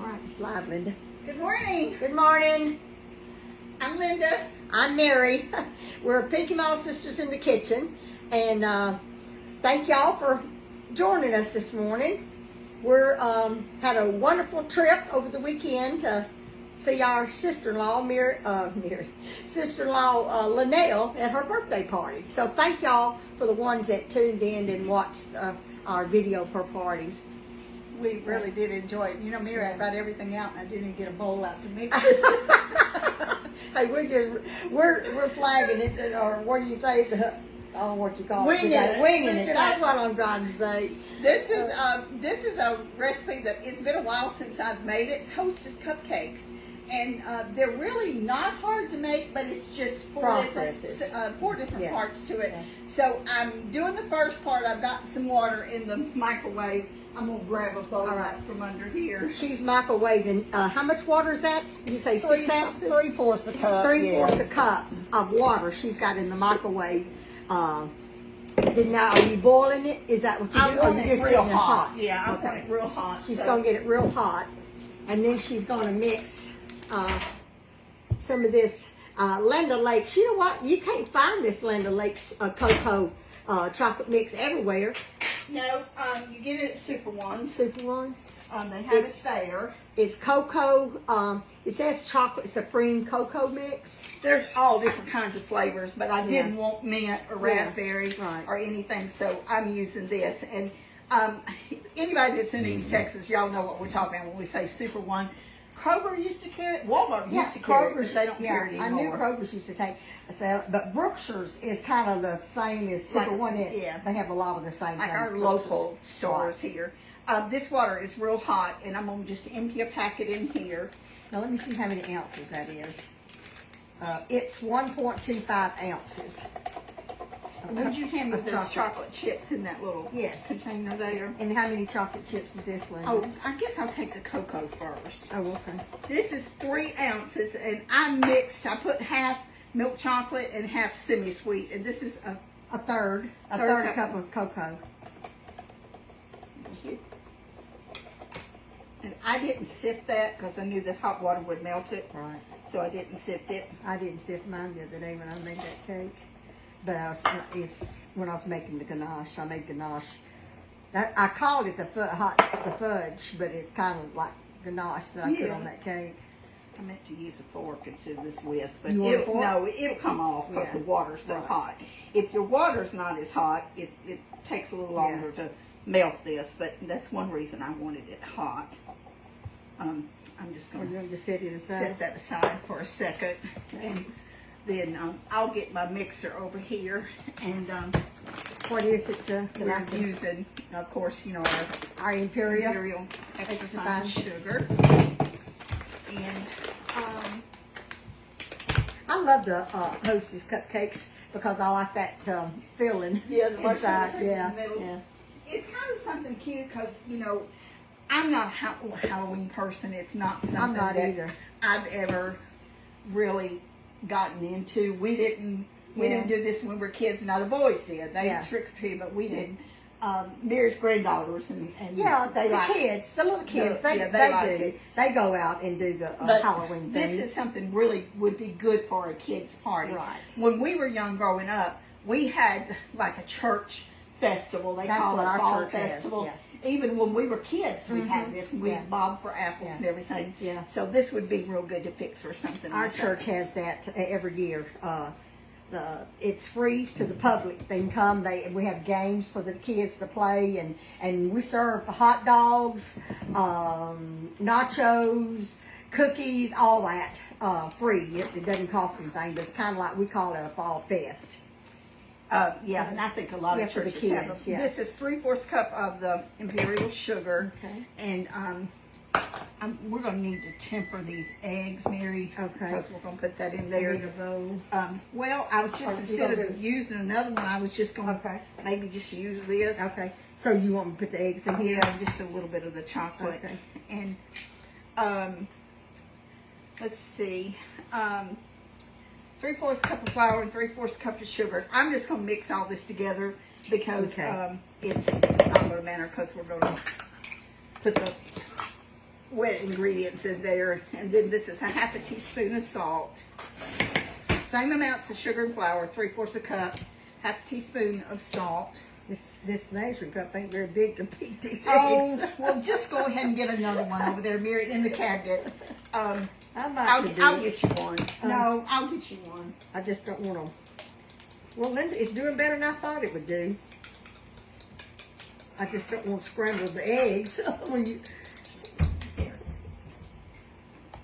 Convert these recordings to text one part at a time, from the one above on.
right, it's live, Linda. Good morning. Good morning. I'm Linda. I'm Mary. We're Pinky Mall Sisters in the kitchen, and thank y'all for joining us this morning. We're had a wonderful trip over the weekend to see our sister-in-law, sister-in-law Linnell at her birthday party. So thank y'all for the ones that tuned in and watched our video of her party. We really did enjoy it. You know, Mary, I got everything out and I didn't get a bowl out to mix. Hey, we're flagging it, or what do you say? I don't know what you call it. Winging it. That's what I'm trying to say. This is a recipe that it's been a while since I've made it. It's Hostess Cupcakes, and they're really not hard to make, but it's just four different parts to it. Yeah. So I'm doing the first part. I've got some water in the microwave. I'm going to grab a bowl from under here. She's microwaving. How much water is that? You say 6 ounces? 3/4 a cup. 3/4 a cup of water she's got in the microwave. Are you boiling it? Is that what you do? Or you just real getting it hot? Yeah, I want it real hot. She's going to get it real hot. And then she's going to mix some of this Land O'Lakes. You know what? You can't find this Land O'Lakes cocoa chocolate mix everywhere. No, you get it at Super One. Super One? They have it there. It's cocoa, it says chocolate supreme cocoa mix. There's all different kinds of flavors, but I didn't want mint or raspberry or anything, so I'm using this. And anybody that's in East Texas, y'all know what we're talking about when we say Super One. Kroger used to carry it. Walmart used to carry it, but they don't carry it anymore. I knew Kroger's used to take it, but Brookshire's is kind of the same as Super One. Yeah, they have a lot of the same like things. Our local stores here. This water is real hot, and I'm going to just empty a packet in here. Now let me see how many ounces that is. It's 1.25 ounces. Would you hand me those chocolate chips in that little container there? And how many chocolate chips is this, Linda? Oh, I guess I'll take the cocoa first. Oh, okay. This is 3 ounces, and I put half milk chocolate and half semi-sweet, and this is a third cup of cocoa. Thank you. And I didn't sift that because I knew this hot water would melt it. Right. So I didn't sift it. I didn't sift mine the other day when I made that cake. But when I was making the ganache, I made ganache. I called it the fudge, but it's kind of like ganache that I put on that cake. I meant to use a fork instead of this whisk, but no, it'll come off because the water's so hot. If your water's not as hot, it takes a little longer to melt this, but that's one reason I wanted it hot. I'm just going to set it aside. Set that aside for a second, and then I'll get my mixer over here. And what is it? We're using, of course, you know, our Imperial extra fine sugar. And I love the Hostess Cupcakes because I like that filling inside. Yeah. It's kind of something cute because, you know, I'm not a Halloween person. It's not something either I've ever really gotten into. We didn't do this when we were kids. Now the boys did. They trick or treated, but we didn't. Mary's granddaughters and the little kids, they go out and do the Halloween thing. This is something really would be good for a kid's party. Right. When we were young growing up, we had like a church festival. They call it our fall festival. Yeah. Even when we were kids, we had this, and we'd bob for apples and everything. Yeah. So this would be real good to fix for something. Our church has that every year. It's free to the public. They can come. We have games for the kids to play, and we serve hot dogs, nachos, cookies, all that free. It doesn't cost anything, but it's kind of like we call it a fall fest. And I think a lot of churches have them. This is 3/4 cup of the Imperial sugar, and we're going to need to temper these eggs, Mary, because we're going to put that in there. Need a bowl. Well, I was just instead of using another one, I was just going to maybe just use this. Okay. So you want me to put the eggs in here? Yeah, just a little bit of the chocolate. Okay. And let's see. 3/4 cup of flour and 3/4 cup of sugar. I'm just going to mix all this together because it's not going to matter because we're going to put the wet ingredients in there. And then this is a half a teaspoon of salt. Same amounts of sugar and flour, 3/4 a cup, half a teaspoon of salt. This measuring cup ain't very big to beat these Oh, eggs. well, just go ahead and get another one over there, Mary, in the cabinet. I'll get you one. No, I'll get you one. I just don't want them. Well, Linda, it's doing better than I thought it would do. I just don't want to scramble the eggs when you. Here,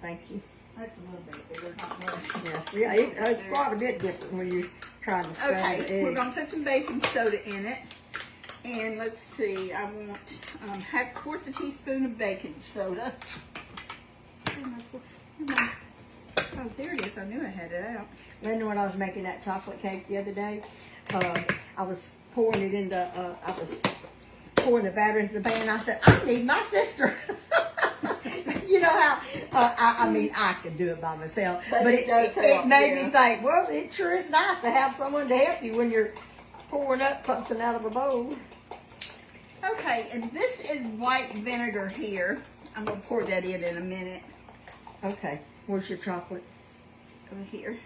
Thank you. that's a little bit bigger, not much. Yeah, it's quite a bit different when you're trying to scramble the eggs. Okay, we're going to put some baking soda in it. And let's see, I want 1/4 teaspoon of baking soda. Oh, there it is. I knew I had it out. Linda, when I was making that chocolate cake the other day, I was pouring it in the, I was pouring the batter into the pan. I said, I need my sister. You know how, I mean, I could do it by myself, but it made me think, well, it sure is nice to have someone to help you when you're pouring up something out of a bowl. Okay, and this is white vinegar here. I'm going to pour that in a minute. Okay, where's your chocolate? Over here.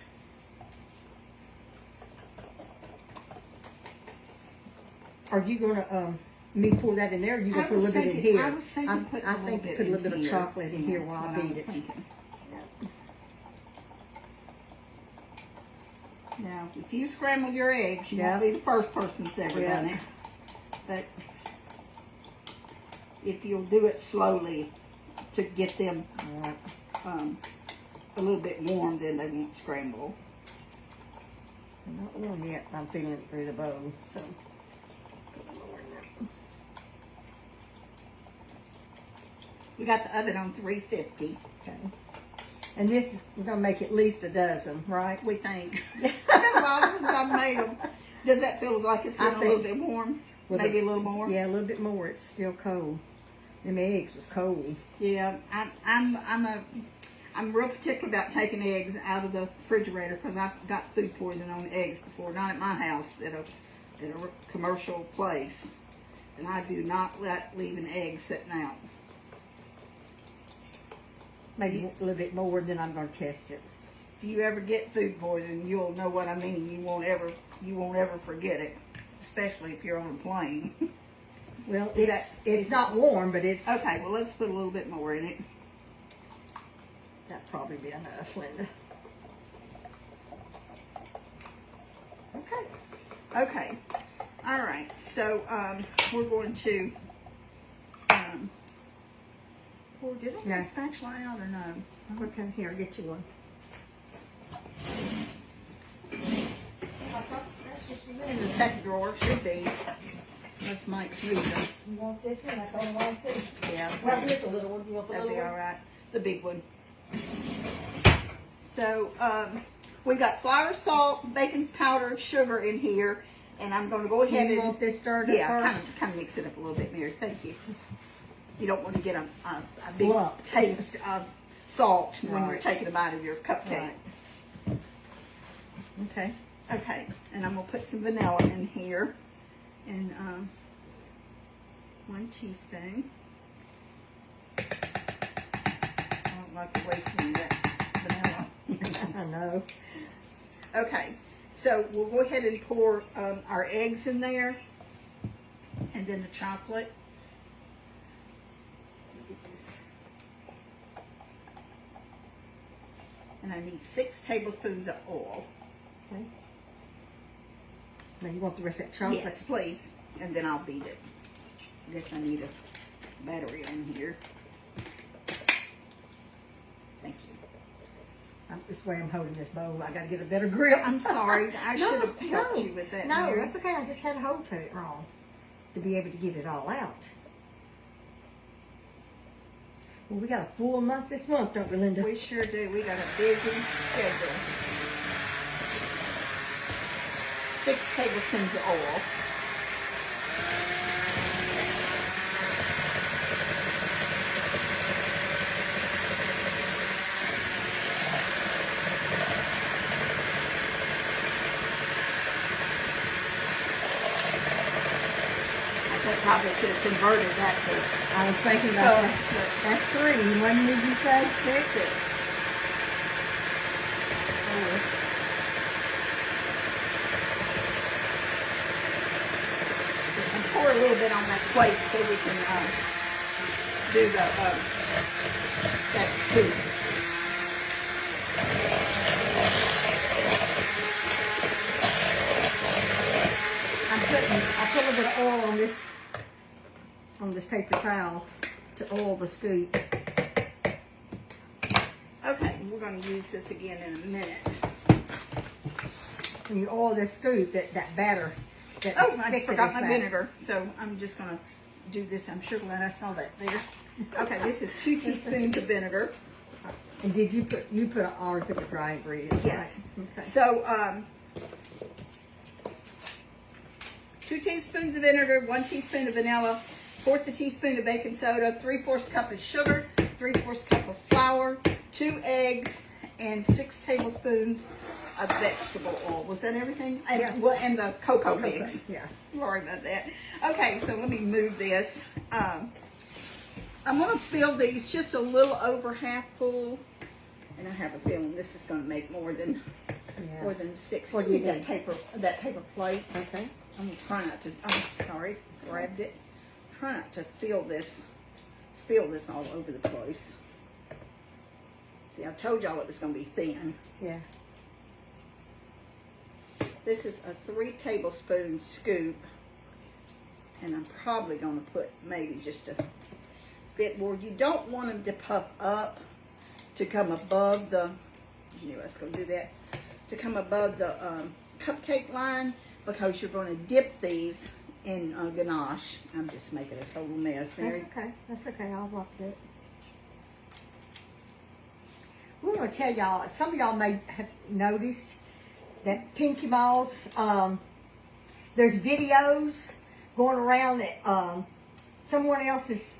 Are you gonna me pour that in there? Or are you gonna put a little bit in here? I was thinking put I think put a little bit of chocolate in here while I beat it. Now, if you scramble your eggs, you won't be the first person that's ever done it. But if you'll do it slowly to get them a little bit warm, then they won't scramble. I'm not warm yet. I'm feeling it through the bowl, so. We got the oven on 350. Okay. And this is gonna make at least a dozen, right? We think. It's been a while since I've made them. Does that feel like it's getting a little bit warm? Maybe a little more? Yeah, a little bit more. It's still cold. Them eggs was cold. Yeah, I'm real particular about taking eggs out of the refrigerator because I've got food poisoning on eggs before. Not at my house, at a commercial place. And I do not leave an egg sitting out. Maybe a little bit more, then I'm gonna test it. If you ever get food poisoning, you'll know what I mean. You won't ever forget it, especially if you're on a plane. Well, it's not warm, but it's okay. Well, let's put a little bit more in it. That'd probably be enough, Linda. Okay. Okay. All right. So we're going to. Well, did I get a spatula out or no? Okay, here, I'll get you one. In the second drawer should be. That's Mike's user. You want this one? That's the only one I see. Yeah. Well, here's the little one. You want the That'll little be one? all right. The big one. So we got flour, salt, baking powder, sugar in here, and I'm going to go ahead and. You want this started first? kind of mix it up a little bit, Mary. Thank you. You don't want to get a big Lump. taste of salt when you're Right. taking a bite of your cupcake. Right. Okay. Okay, and I'm going to put some vanilla in here. And 1 teaspoon. I don't like to waste any of that vanilla. I know. Okay, so we'll go ahead and pour our eggs in there. And then the chocolate. And I need 6 tablespoons of oil. Okay. Now you want the rest of that chocolate? Yes, please. And then I'll beat it. I guess I need a battery on here. Thank you. This way I'm holding this bowl. I got to get a better grip. I'm sorry. I should have helped you with that. No, Mary. that's okay. I just had to hold to it wrong to be able to get it all out. Well, we got a full month this month, don't we, Linda? We sure do. We got a busy schedule. 6 tablespoons of oil. I put probably they could have converted that to. I was thinking about that. So, That's 3. When did you say? 6? and pour a little bit on that plate so we can do the that scoop. I put a little bit of oil on this paper towel to oil the scoop. Okay, we're going to use this again in a minute. When you oil this scoop, that batter, that Oh, stick I that forgot is my back. vinegar, so I'm just going to do this. I'm sure glad I saw that there. Okay, this is 2 teaspoons of vinegar. And did you already put the dry ingredients? Yes. Right? Okay. So, 2 teaspoons of vinegar, 1 teaspoon of vanilla, 1/4 teaspoon of baking soda, 3/4 cup of sugar, 3/4 cup of flour, 2 eggs, and 6 tablespoons of vegetable oil. Was that everything? And, Yeah. well, and the cocoa mix. Yeah. Sorry about that. Okay, so let me move this. I'm going to fill these just a little over half full. And I have a feeling this is going to make more than 6. What do you that think? paper plate? Okay. I'm going to try not to, oh, sorry, grabbed it. Try not to spill this all over the place. See, I told y'all it was going to be thin. Yeah. This is a 3 tablespoon scoop. And I'm probably going to put maybe just a bit more. You don't want them to puff up to come above the, you know, I was going to do that, to come above the cupcake line, because you're going to dip these in ganache. I'm just making a total mess That's there. okay. That's okay. I'll walk it. We're going to tell y'all, some of y'all may have noticed that Pinky Malls, there's videos going around that someone else has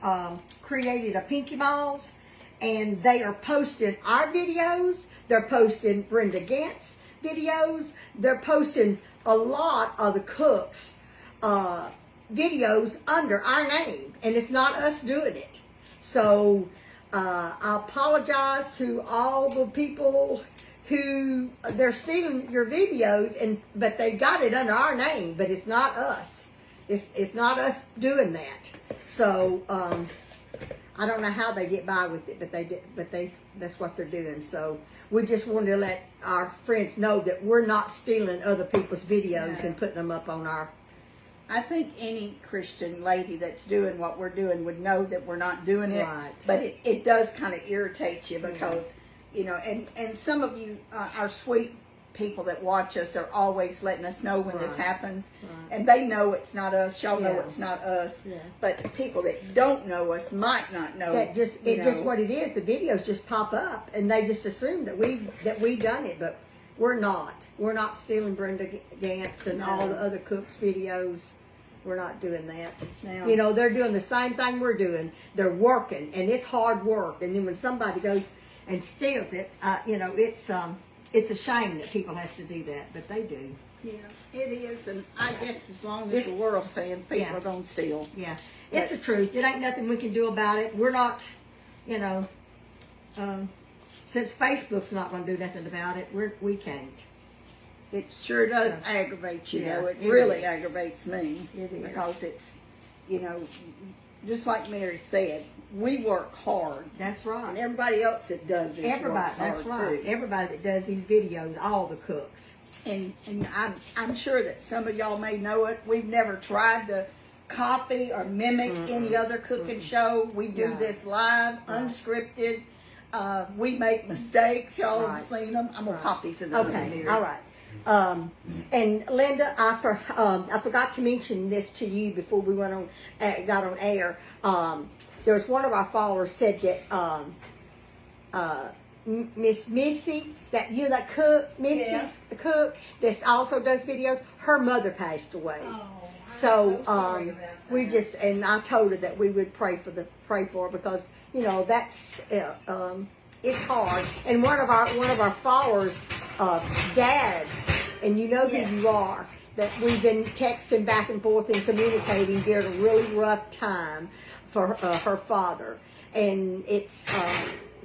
created a Pinky Malls, and they are posting our videos. They're posting Brenda Gant's videos. They're posting a lot of the cooks' videos under our name, and it's not us doing it. So I apologize to all the people who they're stealing your videos, but they got it under our name, but it's not us. It's not us doing that. So I don't know how they get by with it, but that's what they're doing. So we just wanted to let our friends know that we're not stealing other people's videos and putting them up on our. I think any Christian lady that's doing what we're doing would know that we're not doing it. Right. But it does kind of irritate you because, you know, and some of you, our sweet people that watch us are always letting us know when this happens. Right. And they know it's not us. Y'all know Yeah. it's not us. Yeah. But people that don't know us might not know. That just you it's know. just what it is. The videos just pop up, and they just assume that we done it, but we're not. We're not stealing Brenda Gant's and all the other cooks' videos. We're not doing that. No. You know, they're doing the same thing we're doing. They're working, and it's hard work. And then when somebody goes and steals it, you know, it's a shame that people has to do that, but they do. Yeah, it is, and I guess as long as the world stands, people are going to steal. Yeah, it's the truth. It ain't nothing we can do about it. We're not, you know, since Facebook's not going to do nothing about it, we can't. It sure does aggravate you, Yeah, though. It it really is. aggravates me. It is. Because it's, you know, just like Mary said, we work hard. That's right. And everybody else that does this Everybody, works that's hard, right. too. Everybody that does these videos, all the cooks. And I'm sure that some of y'all may know it. We've never tried to copy or mimic any other cooking show. We do Right. this live, unscripted. We make mistakes. Y'all have Right. seen them. I'm going to pop these in the Okay, oven here. all right. And Linda, I forgot to mention this to you before we went on, got on air. There was one of our followers said that Miss Missy, that that cook, Missy's the cook, that also does videos. Her mother passed away. So we just, and I told her that we would pray for her because you know that's it's hard. And one of our followers, Dad, and you know who you are. that we've been texting back and forth and communicating during a really rough time for her father. And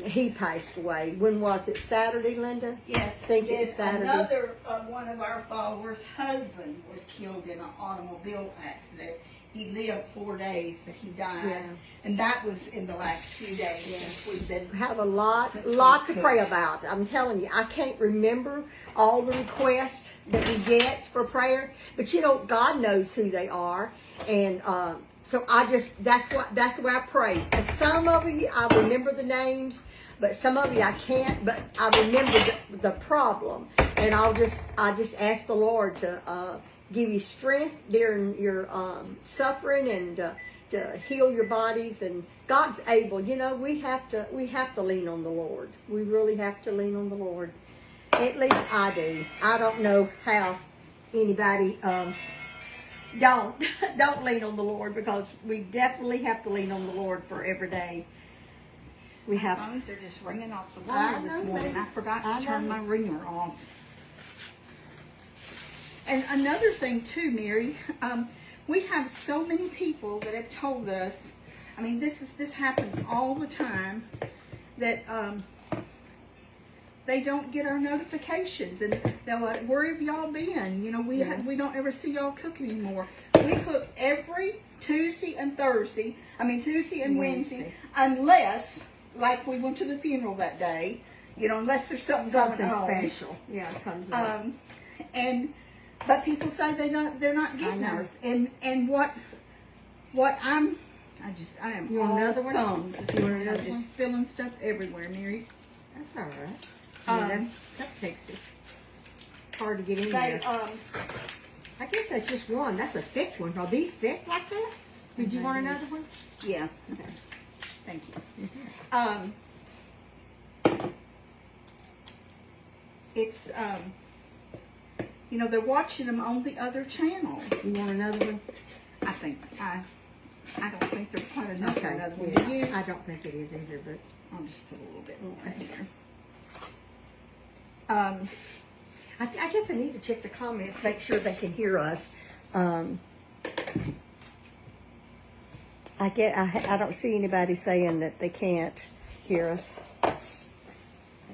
he passed away. When was it? Saturday, Linda? Yes. I think it was Saturday. Another one of our followers' husband was killed in an automobile accident. He lived 4 days, but he died. Yeah. And that was in the last few days since we've been. We have a lot to pray about. I'm telling you, I can't remember all the requests that we get for prayer, but you know, God knows who they are, and so that's the way I pray. Some of you I remember the names, but some of you I can't. But I remember the problem, and I just ask the Lord to give you strength during your suffering and to heal your bodies. And God's able. You know, we have to lean on the Lord. We really have to lean on the Lord. At least I do. I don't know how anybody don't lean on the Lord, because we definitely have to lean on the Lord for every day. We have. My phones are just ringing off the wall this morning. I forgot to turn my ringer off. And another thing too, Mary, we have so many people that have told us. I mean, this happens all the time, that they don't get our notifications, and they're like, "Where have y'all been? You know, we don't ever see y'all cook anymore." We cook every Tuesday and Thursday. I mean, Tuesday and Wednesday, unless, like, we went to the funeral that day. You know, unless there's something special. Yeah, it comes up. But people say they're not getting ours. And what I am You want all another one? thumbs. You want another I'm one? just spilling stuff everywhere, Mary. That's all right. That's cupcakes is hard to get in there. I guess that's just one. That's a thick one. Are these thick like that? Did you want another one? Yeah. Okay. Thank you. It's you know, they're watching them on the other channel. You want another one? I don't think there's quite enough for another one. Yeah. Do you? I don't think it is either, but I'll just put a little bit more Okay. here. I guess I need to check the comments, make sure they can hear us. I don't see anybody saying that they can't hear us. I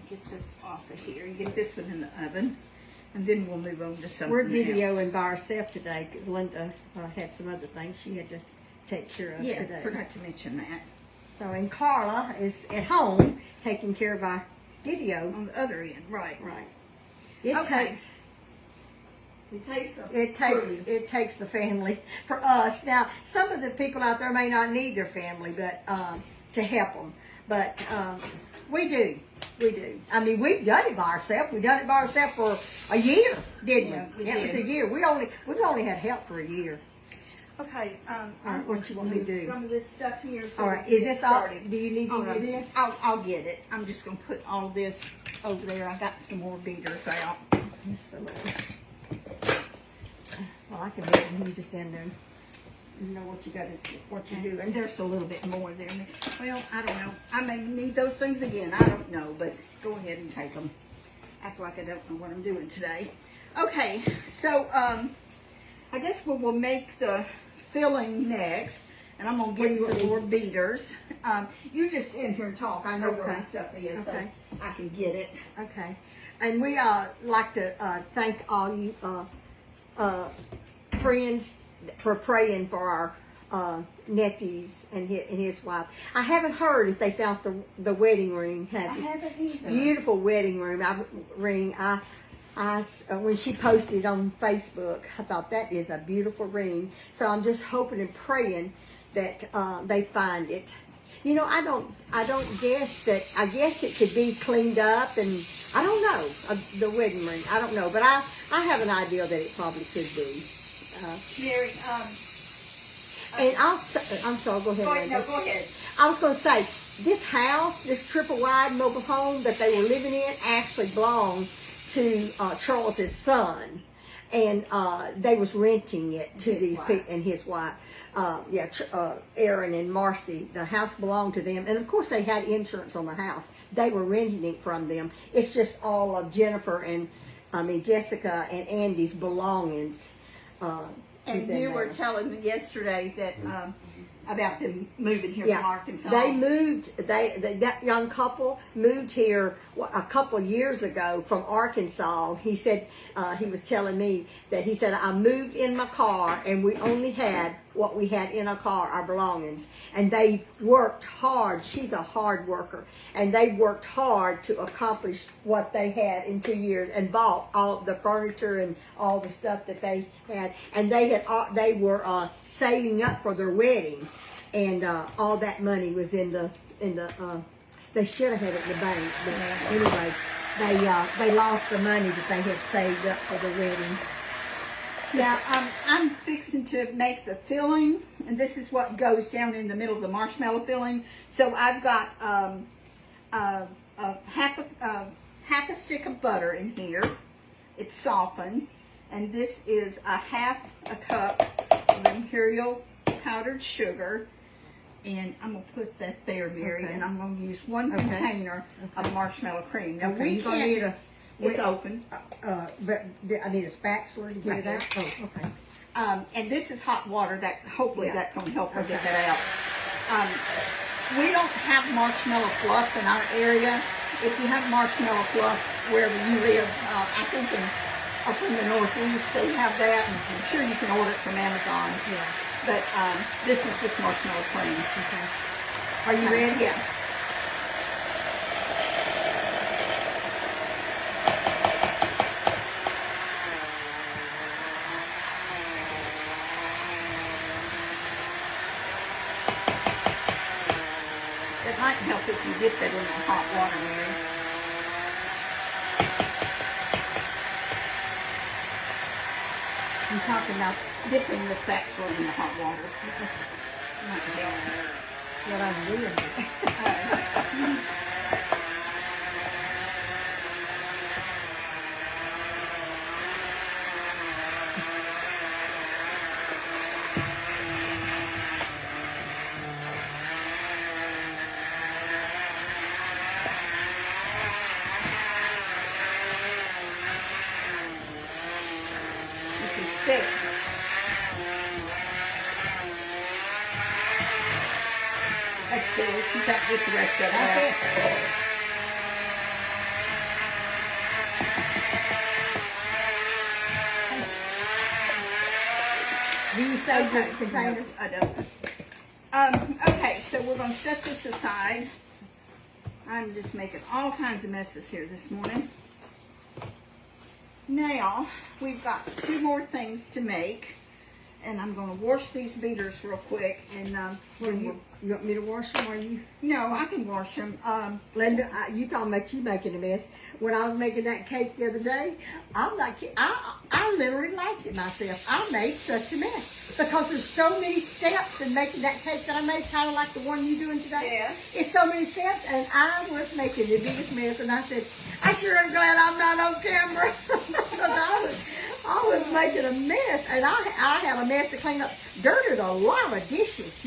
get this off of here. You get this one in the oven, and then we'll move on to something We're else. videoing by ourselves today because Linda had some other things she had to take care of Yeah, today. forgot to mention that. So, and Carla is at home taking care of our video. On the other end, right. Right. It Okay. takes the family for us. Now, some of the people out there may not need their family, but to help them. But we do. I mean, we've done it by ourselves. We've done it by ourselves for a year, didn't we? we It was did. a year. We've only had help for a year. Okay. All right, what you want me to do? Some of this stuff here. So All right. we can Is get this all? started. Do you need Hold me to on. do this? I'll get it. I'm just gonna put all this over there. I got some more beaters out. Just a little. Well, I can make them. You just stand there. You know what you're doing. There's a little bit more there. Well, I don't know. I may need those things again. I don't know, but go ahead and take them. Act like I don't know what I'm doing today. Okay, so I guess we'll make the filling next, and I'm gonna get some more beaters. You just in here and talk. I know where my stuff is, so I can get it. Okay. And we like to thank all you friends for praying for our nephews and his wife. I haven't heard if they found the wedding ring. I haven't either. Beautiful wedding ring. When she posted it on Facebook, I thought that is a beautiful ring. So I'm just hoping and praying that they find it. You know, I don't guess that. I guess it could be cleaned up, and I don't know the wedding ring. I don't know, but I have an idea that it probably could be. Mary, and I'm sorry. Go ahead. go ahead. I was going to say this house, this triple wide mobile home that they were living in, actually belonged to Charles's son, and they was renting it to these people and his wife. Aaron and Marcy. The house belonged to them, and of course they had insurance on the house. They were renting it from them. It's just all of Jessica and Andy's belongings. And you were telling me yesterday that about them moving here from Arkansas. They moved. That young couple moved here a couple years ago from Arkansas. He said he was telling me that he said I moved in my car and we only had what we had in our car, our belongings, and they worked hard. She's a hard worker, and they worked hard to accomplish what they had in 2 years and bought all the furniture and all the stuff that they had, and they were saving up for their wedding. And all that money was in the they should have had it in the bank, but anyway, they lost the money that they had saved up for the wedding. Now I'm fixing to make the filling, and this is what goes down in the middle of the marshmallow filling. So I've got half a stick of butter in here. It's softened, and this is a half a cup of imperial powdered sugar. And I'm going to put that there, Mary, and I'm going to use one container of marshmallow cream. Now, we can't, it's open. But I need a spatula to get it out? Oh, okay. And this is hot water. That hopefully that's going to help her get that out. We don't have marshmallow fluff in our area. If you have marshmallow fluff wherever you live, I think up in the Northeast they have that. I'm sure you can order it from Amazon. Yeah. But this is just marshmallow cream. Okay. Are you ready? Yeah. It might help if you dip that in the hot water, Mary. I'm talking about dipping the spatula in the hot water. Might help. What I'm doing. This is thick. That's good. Keep that with the rest of it. That's it. Do you save the containers? I don't. Okay, so we're going to set this aside. I'm just making all kinds of messes here this morning. Now, we've got 2 more things to make. And I'm going to wash these beaters real quick. And You want me to wash them or you? no, I can wash them. Linda, you talking about you making a mess. When I was making that cake the other day, I'm not kidding. I literally liked it myself. I made such a mess because there's so many steps in making that cake that I made, kind of like the one you're doing today. Yeah. It's so many steps, and I was making the biggest mess. And I said, I sure am glad I'm not on camera because I was making a mess, and I had a mess to clean up. Dirtied a lot of dishes.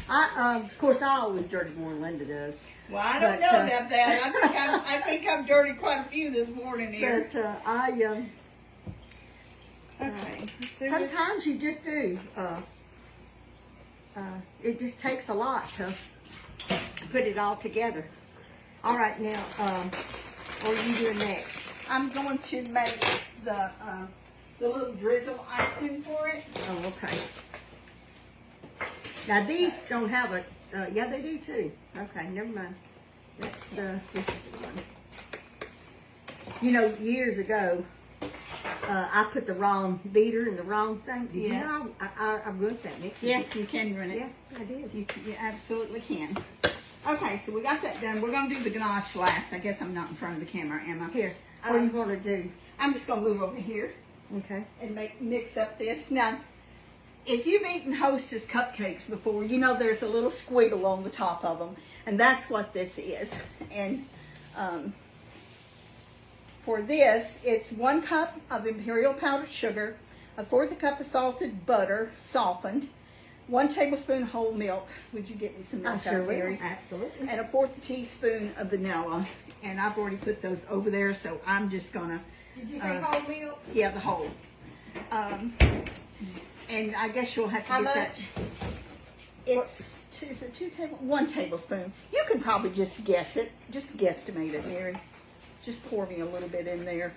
Of course, I always dirty more than Linda does. Well, I don't know about that. I think I've dirtied quite a few this morning here. But Okay. sometimes you just do. It just takes a lot to put it all together. All right, now, what are you doing next? I'm going to make the little drizzle icing for it. Oh, okay. Now these don't have a. Yeah, they do too. Okay, never mind. That's this is the one. You know, years ago, I put the wrong beater in the wrong thing. Did you know I wrote that mix? Yeah, you can run it. Yeah, I did. You absolutely can. Okay, so we got that done. We're going to do the ganache last. I guess I'm not in front of the camera, am I? Here, what do you want to do? I'm just going to move over here Okay. and mix up this. Now, if you've eaten Hostess Cupcakes before, you know there's a little squiggle on the top of them. And that's what this is. And for this, it's 1 cup of imperial powdered sugar, 1/4 cup of salted butter, softened, 1 tablespoon whole milk. Would you get me some milk I sure out there? will. Absolutely. And 1/4 teaspoon of vanilla. And I've already put those over there, so I'm just gonna. Did you say whole milk? Yeah, the whole. And I guess you'll have to How get much? that. It's is it 1 tablespoon. You can probably just guess it. Just guesstimate it, Mary. Just pour me a little bit in there.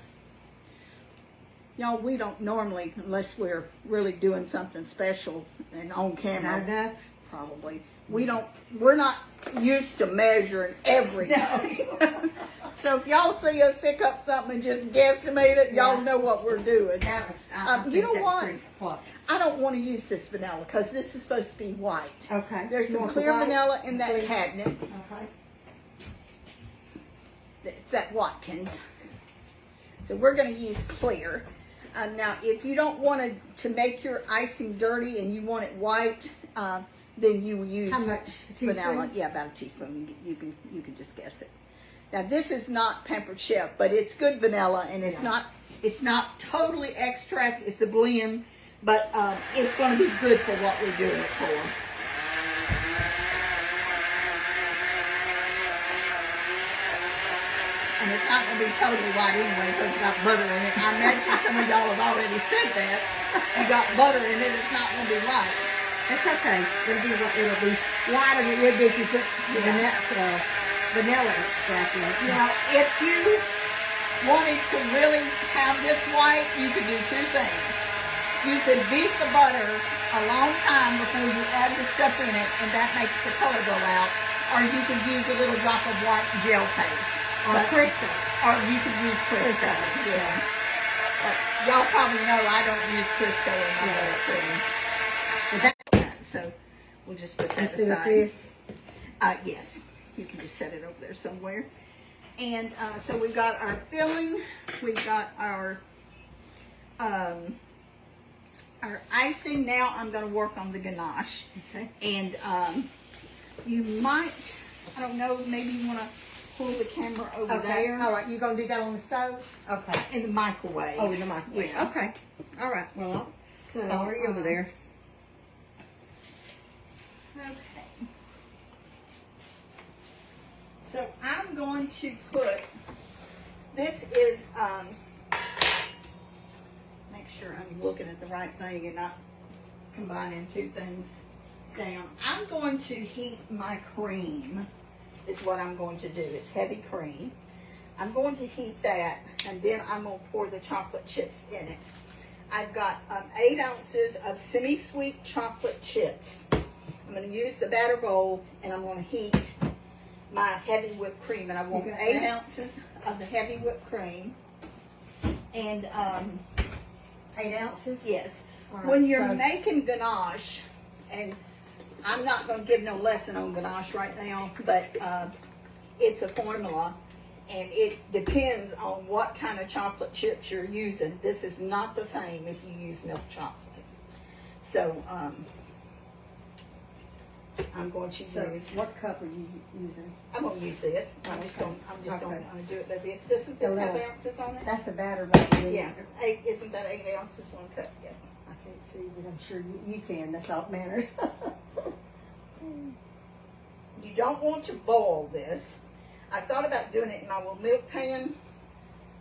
Y'all, we don't normally, unless we're really doing something special and on camera. Is that enough? Probably. We're not used to measuring everything. So if y'all see us pick up something and just guesstimate it, y'all know what we're doing. That was, I You think know that's what? pretty close. I don't want to use this vanilla because this is supposed to be white. Okay. There's You some want the clear white? vanilla in that Clear. cabinet. Okay. It's at Watkins. So we're going to use clear. Now, if you don't want to make your icing dirty and you want it white, then you use How much? A vanilla. teaspoon? Yeah, about a teaspoon. You can just guess it. Now, this is not Pampered Chef, but it's good vanilla, and it's not totally extract. It's a blend, but it's going to be good for what we're doing it for. And it's not going to be totally white anyway because it's got butter in it. I imagine some of y'all have already said that. You got butter in it, it's not going to be white. That's okay. It'll be whiter than it would be if you put the vanilla extract in it. Now, if you wanted to really have this white, you could do 2 things. You could beat the butter a long time before you add the stuff in it, and that makes the color go out. Or you could use a little drop of white gel paste. Or Crisco. Or you could use Crisco. Yeah. But y'all probably know I don't use Crisco in my buttercream. So we'll just put that Do aside. this. Yes, you can just set it over there somewhere. And so we've got our filling, we've got our icing. Now I'm going to work on the ganache. Okay. And you might, I don't know, maybe you want to pull the camera over Okay. there. All right. You gonna do that on the stove? Okay. In the microwave. Oh, in the microwave. Yeah. Okay. All right. Well, So I'll follow you over there. Okay. So I'm going to put, this is, make sure I'm looking at the right thing and not combining 2 things down. I'm going to heat my cream, is what I'm going to do. It's heavy cream. I'm going to heat that, and then I'm going to pour the chocolate chips in it. I've got 8 ounces of semi-sweet chocolate chips. I'm going to use the batter bowl, and I'm going to heat my heavy whipped cream. And I want 8 ounces of the heavy whipped cream. And 8 ounces? yes, All when right, you're so- making ganache, and I'm not going to give no lesson on ganache right now, but it's a formula, and it depends on what kind of chocolate chips you're using. This is not the same if you use milk chocolate. So I'm going to use. So, what cup are you using? I'm going to use this. I'm just going to do it like this. Doesn't this have ounces on it? That's the batter bowl. Yeah. 8, isn't that 8 ounces 1 cup? Yeah. I can't see, but I'm sure you can. That's all that matters. You don't want to boil this. I thought about doing it in my little milk pan,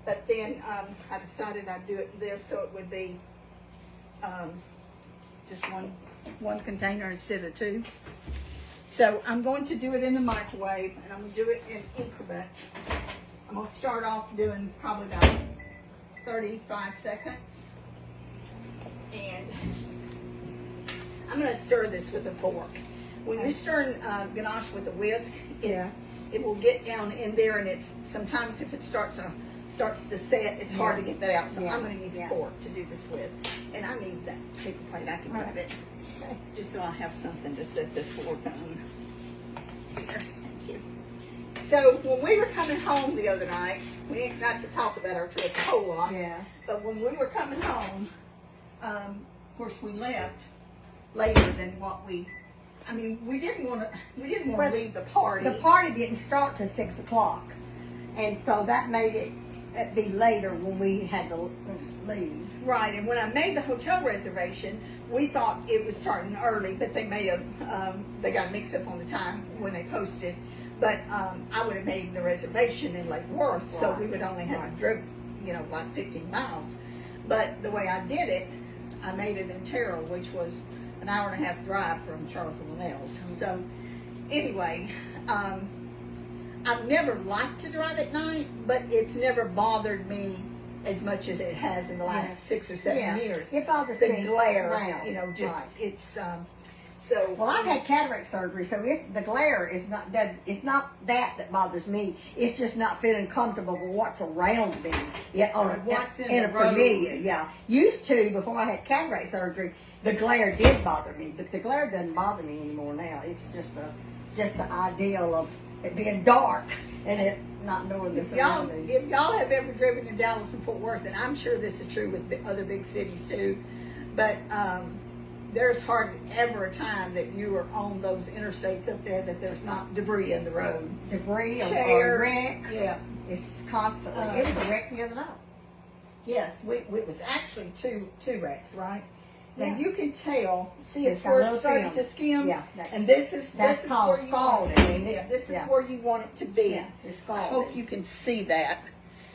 but then I decided I'd do it this so it would be just one container instead of 2. So I'm going to do it in the microwave, and I'm going to do it in increments. I'm going to start off doing probably about 35 seconds. And I'm going to stir this with a fork. When you're stirring ganache with a whisk, it will get down in there, and it's sometimes if it starts to set, it's hard to get that out. So I'm going to use a fork to do this with. And I need that paper plate. I can grab it. Just so I have something to set this fork on. Here, thank you. So when we were coming home the other night, we ain't got to talk about our trip a whole lot. Yeah. But when we were coming home, of course we left later than what we. I mean, we didn't want to leave the party. The party didn't start till 6 o'clock, and so that made it be later when we had to leave. Right, and when I made the hotel reservation, we thought it was starting early, but they they got mixed up on the time when they posted. But I would have made the reservation in Lake Worth, so we would only have driven, like 15 miles. But the way I did it, I made it in Terrell, which was an hour and a half drive from Charles and Linnell's. So anyway, I've never liked to drive at night, but it's never bothered me as much as it has in the last 6 or 7 years. It bothers The me. glare, Wow. you know, just Right. it's so. Well, I've had cataract surgery, so the glare is not that. It's not that bothers me. It's just not feeling comfortable with what's around me. Yeah, or What's in in the a road. familiar. Yeah, used to before I had cataract surgery, the glare did bother me, but the glare doesn't bother me anymore now. It's just the ideal of it being dark and it not knowing the If y'all surroundings. have ever driven to Dallas and Fort Worth, and I'm sure this is true with other big cities too, but there's hardly ever a time that you are on those interstates up there that there's not debris in the road. Debris or Chairs. wreck. Yeah. It's constantly. It was a wreck the other night. Yes, it was actually two wrecks, right? Now Yeah. you can tell. See, It's it's got where a it little started film. to skim. Yeah, and this is called where you want scalding, isn't it. it? Yeah, this is Yeah. where you want it to be. Yeah, it's I scalding. hope you can see that.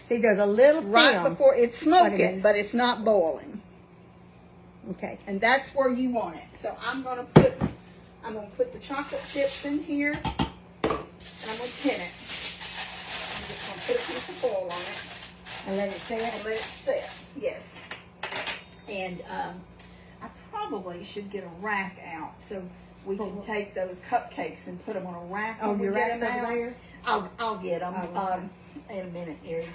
See, there's a little Right film. before it's Wait a smoking, minute. but it's not boiling. Okay. And that's where you want it. So I'm gonna put the chocolate chips in here, and I'm gonna tin it. I'm just gonna put a piece of foil on it And let it sit. and let it sit. Yes. And I probably should get a rack out so we can take those cupcakes and put them on a rack. Oh, when we your get rack's them over out. there? I'll get them. Oh, okay. In a minute, Erie.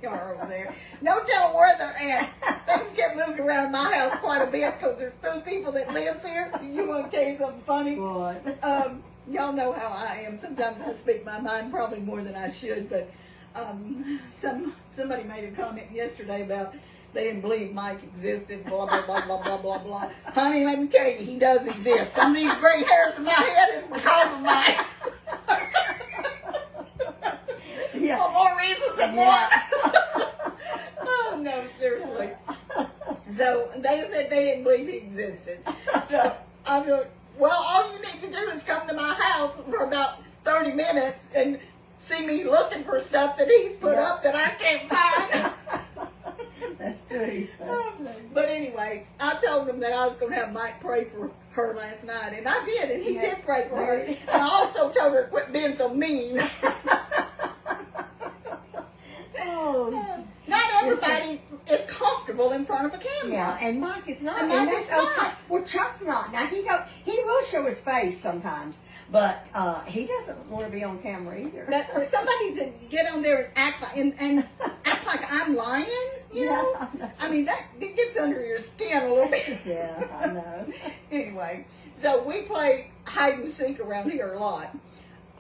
They are over there. No telling where they're at. Things get moved around my house quite a bit because there's 2 people that lives here. You want to tell you something funny? What? Y'all know how I am. Sometimes I speak my mind, probably more than I should. But somebody made a comment yesterday about they didn't believe Mike existed. Blah blah blah blah blah blah blah. Honey, let me tell you, he does exist. Some of these gray hairs in my head is because of Mike. Yeah. For more reasons than one. Oh no, seriously. So they said they didn't believe he existed. So I go, well, all you need to do is come to my house for about 30 minutes and see me looking for stuff that he's put up that I can't find. That's true. That's true. But anyway, I told him that I was going to have Mike pray for her last night, and I did, and he did pray for her. And I also told her to quit being so mean. Oh, Not everybody is comfortable in front of a camera. yeah, and Mike is not. And Mike that's is not. okay. Well, Chuck's not. Now he will show his face sometimes, but he doesn't want to be on camera either. But for somebody to get on there and act like, and act like I'm lying, you know, Yeah. I mean that it gets under your skin a little bit. Yeah, I know. Anyway, so we play hide and seek around here a lot.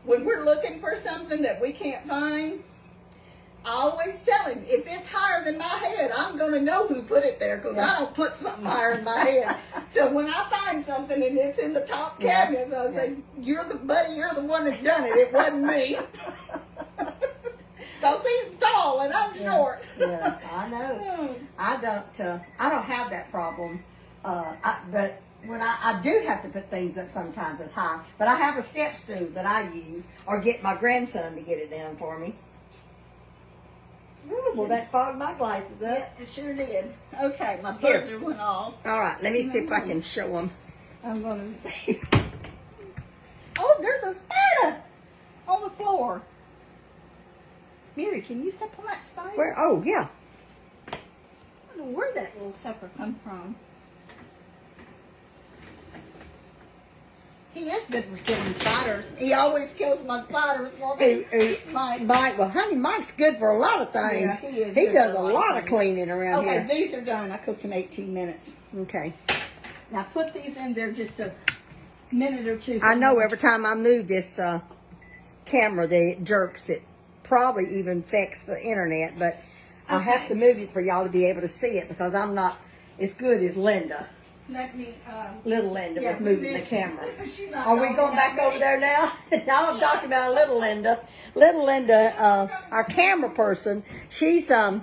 When we're looking for something that we can't find, I always tell him, if it's higher than my head, I'm going to know who put it there because I don't put something higher in my head. So when I find something and it's in the top cabinet, I'll say, you're the one that's done it. It wasn't me. Because he's tall and I'm short. Yeah, I know. I don't have that problem. But when I do have to put things up sometimes it's high. But I have a step stool that I use or get my grandson to get it down for me. Ooh, well, that fogged my glasses up. Yeah, it sure did. Okay, my buzzer went off. All right, let me see if I can show them. I'm going to see. Oh, there's a spider on the floor. Mary, can you step on that spider? Where? Oh, yeah. I don't know where that little sucker come from. He is good for killing spiders. He always kills my spiders for me. Mike, well, honey, Mike's good for a lot of things. Yeah, he is He good does for a a lot lot of of things. cleaning around Okay, here. these are done. I cooked them 18 minutes. Okay. Now put these in there just a minute or two. I know every time I move this camera, it jerks. It probably even affects the internet, but I have to move it for y'all to be able to see it because I'm not as good as Linda. Let me. Little Linda Yeah, with moving the this- camera. she's not Are we talking going back about over me. there now? Now I'm talking about little Linda. Little Linda, our camera person, she's out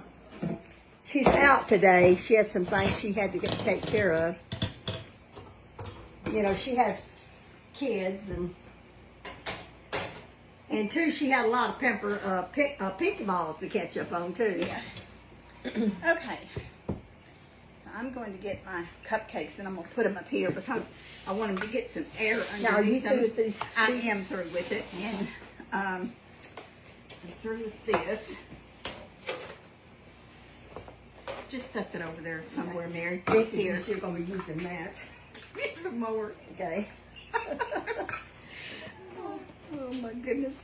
today. She had some things she had to take care of. You know, she has kids and too, she had a lot of pinky balls to catch up on too. Yeah. Okay. I'm going to get my cupcakes and I'm going to put them up here because I want them to get some air Now, are you underneath through them. with these? I am through with it, and I'm through with this. Just set that over there somewhere, Mary. This here. is, you're going to be using that. Get some more. Okay. Oh my goodness.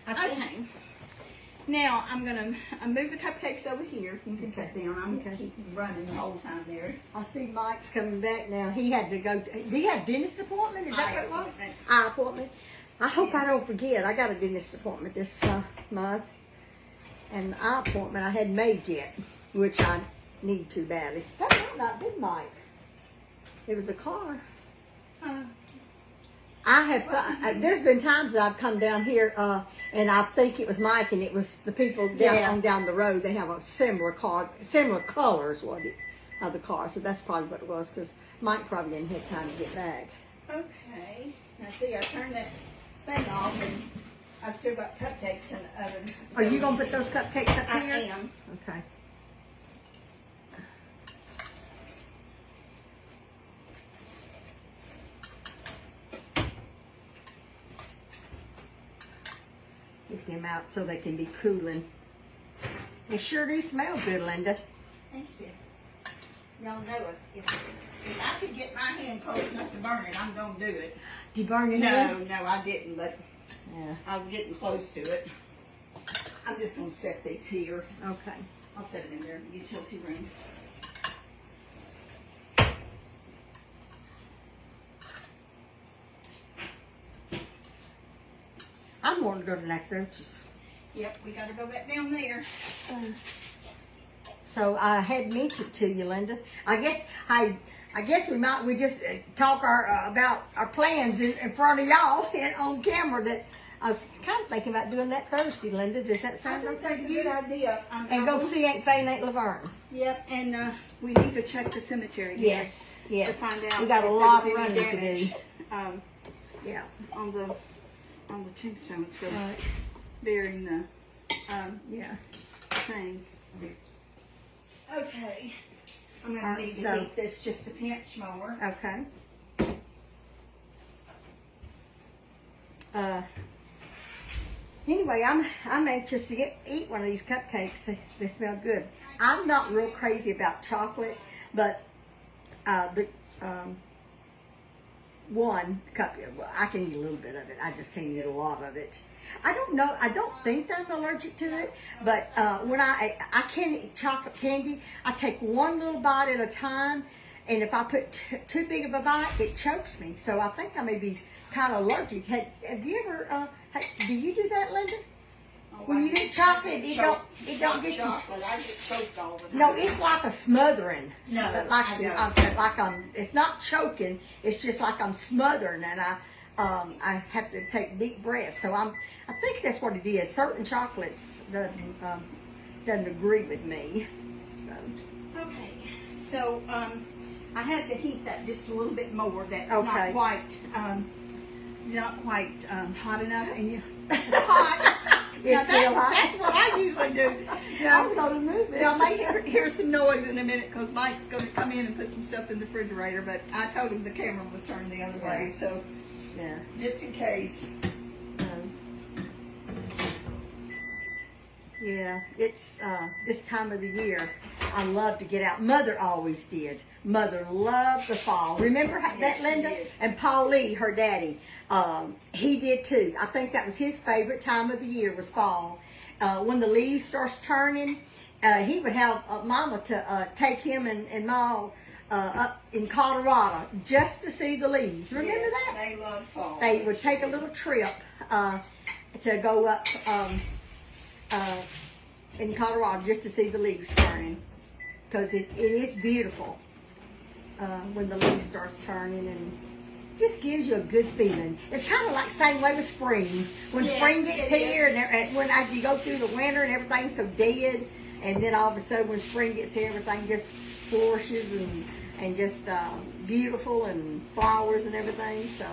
Okay. Now I'm gonna move the cupcakes over here. You can sit down. I'm gonna keep running the whole time there. I see Mike's coming back now. He had to go. Do you have a dentist appointment? Is that Eye what it was? appointment. Eye appointment. I hope I don't forget. I got a dentist appointment this month, and the eye appointment I hadn't made yet, which I need to badly. That might not be Mike. It was a car. I have. There's been times that I've come down here, and I think it was Mike, and it was the people down the road. They have a similar car, similar colors, what it, of the car. So that's probably what it was, because Mike probably didn't have time to get back. Okay. Now see, I turned that thing off, and I've still got cupcakes in the oven. Are you gonna put those cupcakes up here? I am. Okay. Get them out so they can be cooling. They sure do smell good, Linda. Thank you. Y'all know it. If I could get my hand close enough to burn it, I'm gonna do it. Did you burn your hand? No, I didn't, but Yeah. I was getting close to it. I'm just gonna set these here. Okay. I'll set it in there in the utility room. I'm wanting to go to Nacogdoches. Yep, we gotta go back down there. So I had mentioned to you, Linda. I guess we just talk about our plans in front of y'all and on camera. That I was kind of thinking about doing that Thursday, Linda. Does that sound okay That's to a good you? idea. And go see Aunt Faye and Aunt Laverne. Yep, and we need to check the cemetery. Yes, yes. To find out We got a if lot there's running any to do. damage, Yeah. on the tombstones for Right. burying the Yeah. thing. Okay. I'm gonna All right, need to so- heat this just a pinch more. Okay. Anyway, I'm anxious to eat one of these cupcakes. They smell good. I'm not real crazy about chocolate, but one cup, well, I can eat a little bit of it. I just can't eat a lot of it. I don't know. I don't think that I'm allergic to it, but when I can't eat chocolate candy, I take one little bite at a time, and if I put too big of a bite, it chokes me. So I think I may be kind of allergic. Have you ever? Do you do that, Linda? When you eat chocolate, it don't get you. Chocolate, I get choked all the time. No, it's like a smothering. No, like it's not choking. It's just like I'm smothering, and I have to take deep breaths. So I think that's what it is. Certain chocolates doesn't agree with me. So. Okay, so I had to heat that just a little bit more. That's Okay. not quite hot enough, and you hot. It's still hot. That's what I usually do. I'm going to move it. Y'all may hear some noise in a minute because Mike's going to come in and put some stuff in the refrigerator, but I told him the camera was turned the other way, so Yeah. just in case. Yeah, it's this time of the year. I love to get out. Mother always did. Mother loved the fall. Remember that, Yes, she Linda? did. And Paul Lee, her daddy, he did too. I think that was his favorite time of the year was fall. When the leaves starts turning, he would have Mama to take him and Ma up in Colorado just to see the leaves. Remember that? They love fall. They would take a little trip to go up in Colorado just to see the leaves turning, because it is beautiful when the leaves starts turning, and just gives you a good feeling. It's kind of like same way with spring. When spring gets here, and when you go through the winter and everything's so dead, and then all of a sudden when spring gets here, everything just flourishes and just beautiful, and flowers and everything. So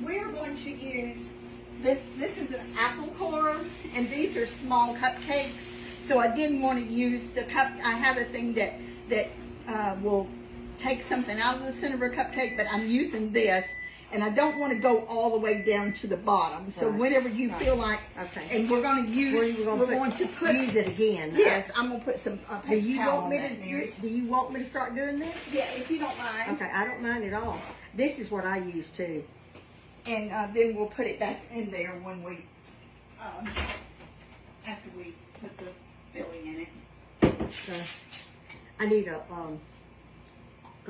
We're going to use this is an apple core, and these are small cupcakes. So I didn't want to use the cup. I have a thing that will take something out of the center of a cupcake, but I'm using this, and I don't want to go all the way down to the bottom. So whenever you feel like, and we're going to use, use it again. Yes, I'm going to put some do you want me to? Do you want me to start doing this? Yeah, if you don't mind. Okay, I don't mind at all. This is what I use too. And then we'll put it back in there when we, after we put the filling in it. I need a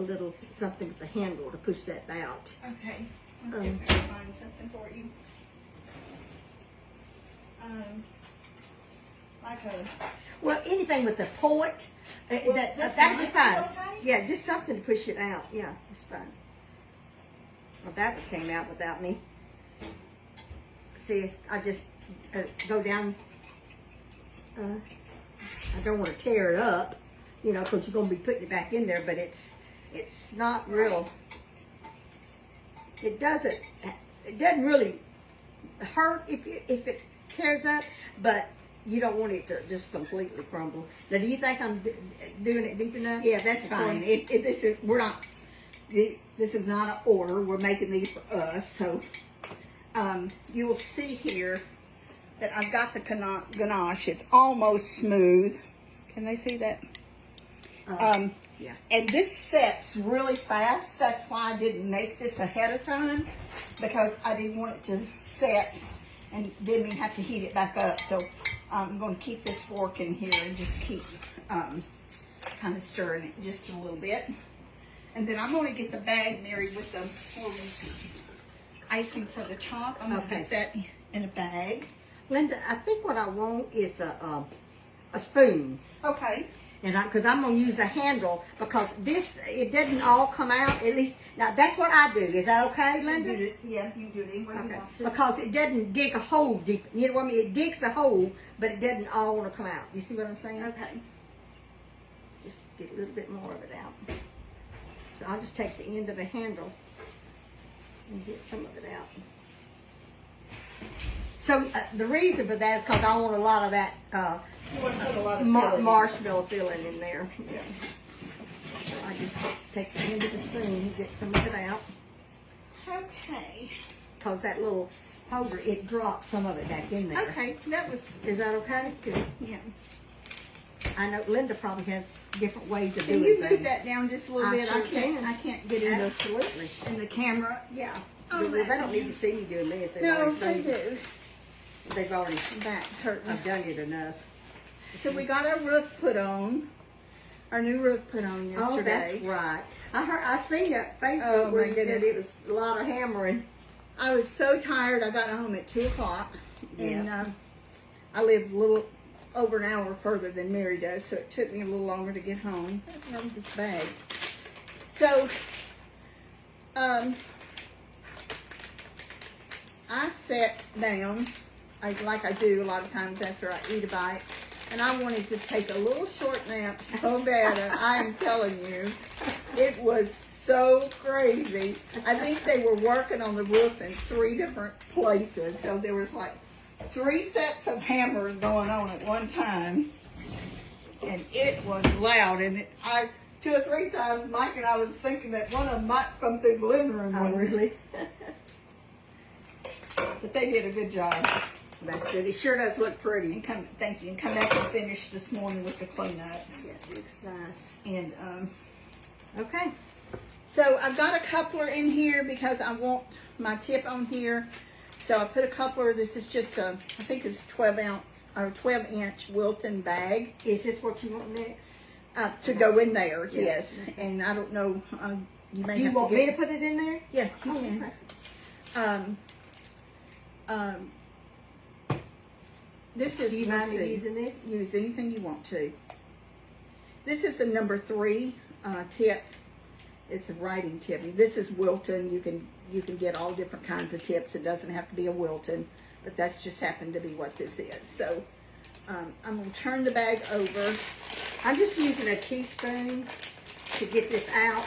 little something with the handle to push that out. Okay, let's see if I can find something for you. Like a... Well, anything with the point, that'd be fine. Okay? Yeah, just something to push it out. Yeah, it's fine. Well, that one came out without me. See, I just go down. I don't want to tear it up, you know, because you're going to be putting it back in there, but it's not real. It doesn't really hurt if it tears up, but you don't want it to just completely crumble. Now, do you think I'm doing it deep enough? Yeah, that's fine. This is not an order. We're making these for us, so you will see here that I've got the ganache. It's almost smooth. Can they see that? Yeah. And this sets really fast. That's why I didn't make this ahead of time, because I didn't want it to set and then we have to heat it back up. So I'm going to keep this fork in here and just keep kind of stirring it just a little bit. And then I'm going to get the bag, Mary, with the icing for the top. I'm going to put that in a bag. Linda, I think what I want is a spoon. Okay. And because I'm going to use a handle, because it doesn't all come out. At least, now that's what I do. Is that okay, Linda? Yeah, you do it anywhere you want to. Because it doesn't dig a hole deep. You know what I mean? It digs a hole, but it doesn't all want to come out. You see what I'm saying? Okay. Just get a little bit more of it out. So I'll just take the end of the handle and get some of it out. So the reason for that is because I want a lot of that marshmallow filling in there. Yeah. So I just take the end of the spoon and get some of it out. Okay. Because that little holder, it drops some of it back in there. Okay, Is that okay? That's good. Yeah. I know Linda probably has different ways of Can doing you things. move that down just a little bit? Sure I can't get in the camera. Yeah. Oh, they don't need to see me doing this. No, they do. They've already Back's hurting. I've done it enough. So we got our roof put on. Our new roof put on yesterday. Oh, that's right. I seen that Facebook where you said it was a lot of hammering. I was so tired. I got home at 2 o'clock, and Yeah. I live a little over an hour further than Mary does, so it took me a little longer to get home. What's wrong with this bag? So, I sat down, like I do a lot of times after I eat a bite, and I wanted to take a little short nap so bad, and I am telling you, it was so crazy. I think they were working on the roof in 3 different places, so there was like 3 sets of hammers going on at one time, and it was loud, and 2 or 3 times Mike and I was thinking that one of them might come through the living room. Oh, really? But they did a good job. That's good. It sure does look pretty. And thank you. And come back and finish this morning with the cleanup. Yeah, it looks nice. And okay. So I've got a coupler in here because I want my tip on here. So I put a coupler. This is just I think it's 12-inch Wilton bag. Is this what you want next? To go in there, yes. And I don't know. You may. Do you have want to me to put it in there? Yeah, you can. Okay. This is. Do you mind me using this? Use anything you want to. This is a number 3 tip. It's a writing tip. This is Wilton. You can get all different kinds of tips. It doesn't have to be a Wilton, but that's just happened to be what this is. So I'm going to turn the bag over. I'm just using a teaspoon to get this out,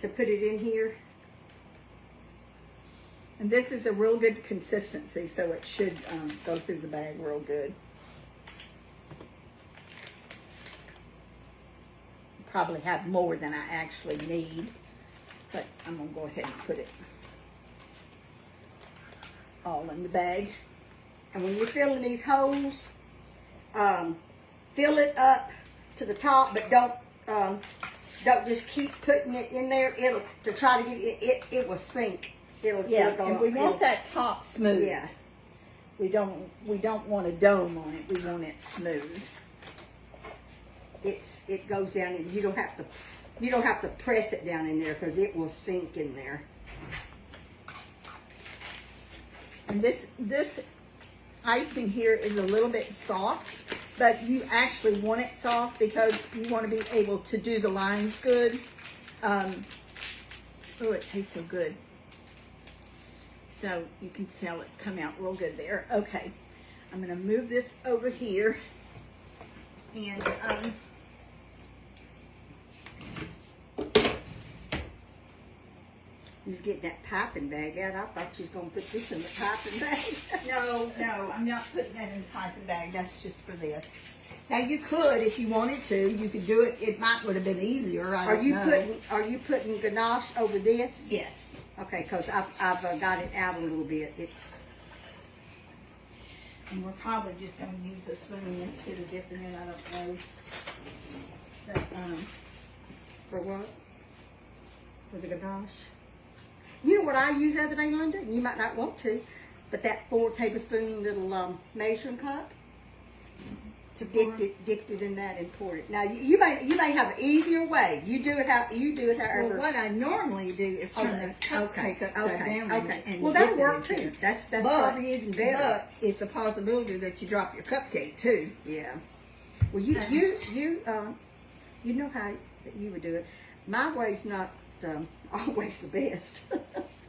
to put it in here. And this is a real good consistency, so it should go through the bag real good. Probably have more than I actually need, but I'm gonna go ahead and put it all in the bag. And when you're filling these holes, fill it up to the top, but don't just keep putting it in there. It'll to try to get it will sink. It'll And we want that top smooth. Yeah. We don't want a dome on it. We want it smooth. It goes down, and you don't have to press it down in there because it will sink in there. And this icing here is a little bit soft, but you actually want it soft because you want to be able to do the lines good. Oh, it tastes so good. So you can tell it come out real good there. Okay, I'm gonna move this over here, and He's getting that piping bag out. I thought you was gonna put this in the piping bag. no, I'm not putting that in the piping bag. That's just for this. Now you could, if you wanted to, you could do it. It would have been easier. I don't know. Are you putting ganache over this? Yes. Okay, because I've got it out a little bit. And we're probably just going to use a spoon instead of dipping it. I don't know. But, for what? For the ganache. You know what I use the other day, Linda? You might not want to, but that 4 tablespoon little measuring cup. Dipped it in that and poured it. Now you may have an easier way. You do it however. Well, what I normally do is turn this cupcake upside down. And well, that'll work too. That's probably even better. But it's a possibility that you drop your cupcake too. Yeah. Well, you know how you would do it. My way's not always the best.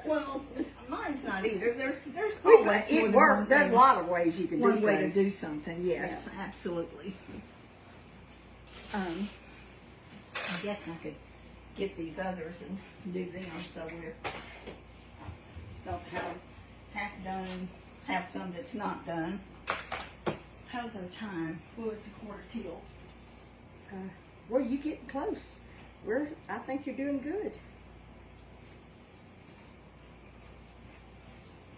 Well, mine's not either. There's always it works. There's a lot of ways you can do one way things. to do something. Yes, yeah. Absolutely. I guess I could get these others and do them so we don't have half done, have some that's not done. How's our time? Well, it's 1:15. Well, you getting close. I think you're doing good.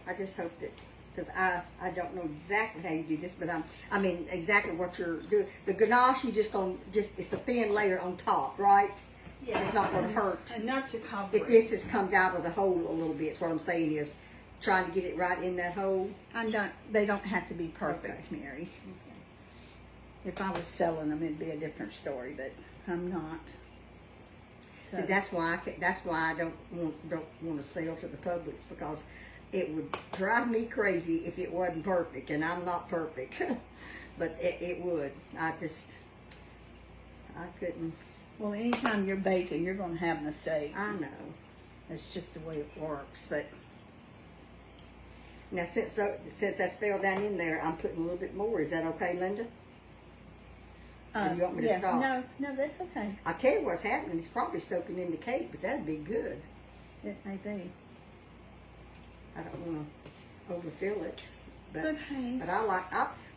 I just hope that, because I don't know exactly how you do this, but I mean exactly what you're doing. The ganache, you it's a thin layer on top, right? Yeah. It's not going to hurt. And not to cover it. This just comes out of the hole a little bit. What I'm saying is, trying to get it right in that hole. They don't have to be perfect, okay. Mary. Okay. If I was selling them, it'd be a different story, but I'm not. So. See, that's why I don't want to sell to the public, because it would drive me crazy if it wasn't perfect, and I'm not perfect. But it would. I couldn't. Well, anytime you're baking, you're going to have mistakes. I know. That's just the way it works. But now, since that's fell down in there, I'm putting a little bit more. Is that okay, Linda? Or do you want me to stop? No, that's okay. I'll tell you what's happening. It's probably soaking in the cake, but that'd be good. It may be. I don't want to overfill it. But, okay. But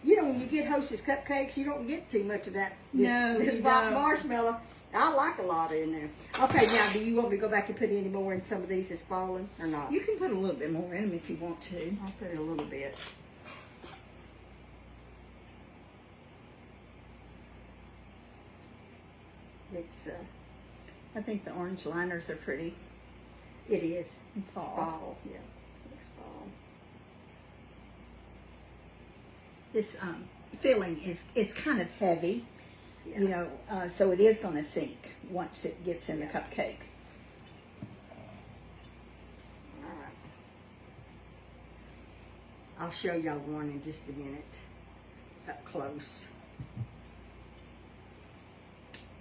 when you get Hostess Cupcakes, you don't get too much of that. This marshmallow. I like a lot in there. Okay, now, do you want me to go back and put any more in some of these that's fallen or not? You can put a little bit more in them if you want to. I'll put a little bit. It's, I think the orange liners are pretty. It is. Fall. Yeah. Looks fall. This filling it's kind of heavy, yeah. So it is going to sink once it gets in the cupcake. All right. I'll show y'all one in just a minute, up close.